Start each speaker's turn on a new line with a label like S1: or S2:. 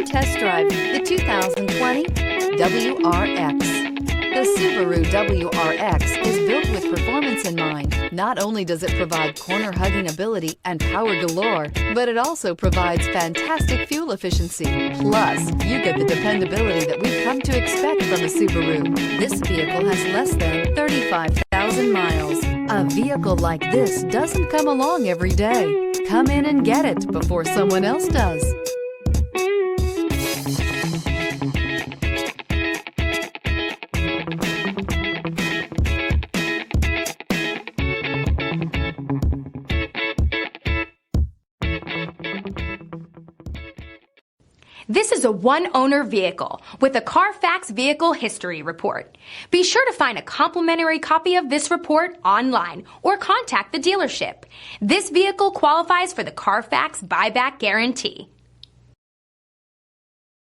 S1: Come test drive the 2020 WRX. The Subaru WRX is built with performance in mind. Not only does it provide corner-hugging ability and power galore, but it also provides fantastic fuel efficiency. Plus, you get the dependability that we've come to expect from a Subaru. This vehicle has less than 35,000 miles. A vehicle like this doesn't come along every day. Come in and get it before someone else does.
S2: This is a one-owner vehicle with a Carfax Vehicle History Report. Be sure to find a complimentary copy of this report online or contact the dealership. This vehicle qualifies for the Carfax Buyback Guarantee.